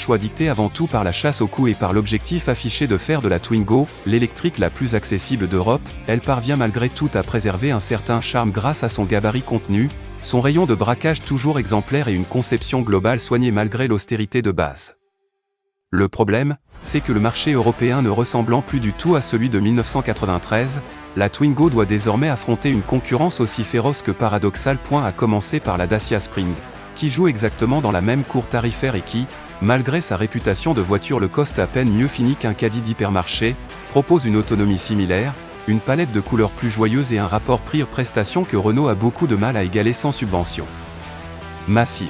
choix dicté avant tout par la chasse au coût et par l'objectif affiché de faire de la Twingo l'électrique la plus accessible d'Europe, elle parvient malgré tout à préserver un certain charme grâce à son gabarit contenu, son rayon de braquage toujours exemplaire et une conception globale soignée malgré l'austérité de base. Le problème, c'est que le marché européen ne ressemblant plus du tout à celui de 1993, la Twingo doit désormais affronter une concurrence aussi féroce que paradoxale, à commencer par la Dacia Spring, qui joue exactement dans la même cour tarifaire et qui, malgré sa réputation de voiture low cost à peine mieux finie qu'un caddie d'hypermarché, propose une autonomie similaire, une palette de couleurs plus joyeuse et un rapport prix-prestation que Renault a beaucoup de mal à égaler sans subvention massive.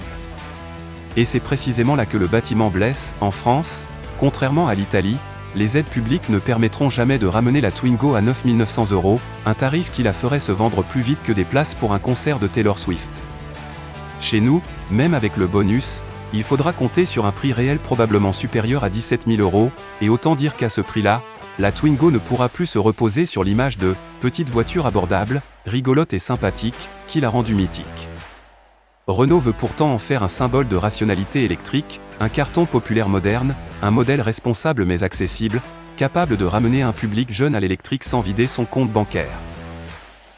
Et c'est précisément là que le bâtiment blesse. En France, contrairement à l'Italie, les aides publiques ne permettront jamais de ramener la Twingo à 9 900 €, un tarif qui la ferait se vendre plus vite que des places pour un concert de Taylor Swift. Chez nous, même avec le bonus, il faudra compter sur un prix réel probablement supérieur à 17 000 €, et autant dire qu'à ce prix-là, la Twingo ne pourra plus se reposer sur l'image de « petite voiture abordable, rigolote et sympathique » qui l'a rendue mythique. Renault veut pourtant en faire un symbole de rationalité électrique, un carton populaire moderne, un modèle responsable mais accessible, capable de ramener un public jeune à l'électrique sans vider son compte bancaire.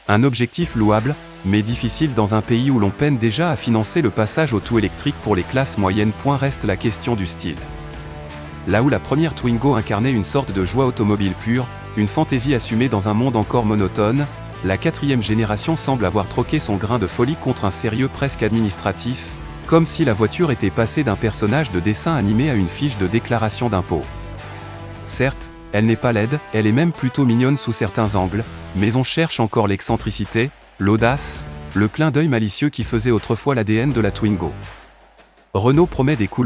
Un objectif louable, mais difficile dans un pays où l'on peine déjà à financer le passage au tout électrique pour les classes moyennes. Reste la question du style. Là où la première Twingo incarnait une sorte de joie automobile pure, une fantaisie assumée dans un monde encore monotone, la quatrième génération semble avoir troqué son grain de folie contre un sérieux presque administratif, comme si la voiture était passée d'un personnage de dessin animé à une fiche de déclaration d'impôt. Certes, elle n'est pas laide, elle est même plutôt mignonne sous certains angles, mais on cherche encore l'excentricité, l'audace, le clin d'œil malicieux qui faisait autrefois l'ADN de la Twingo. Renault promet des couleurs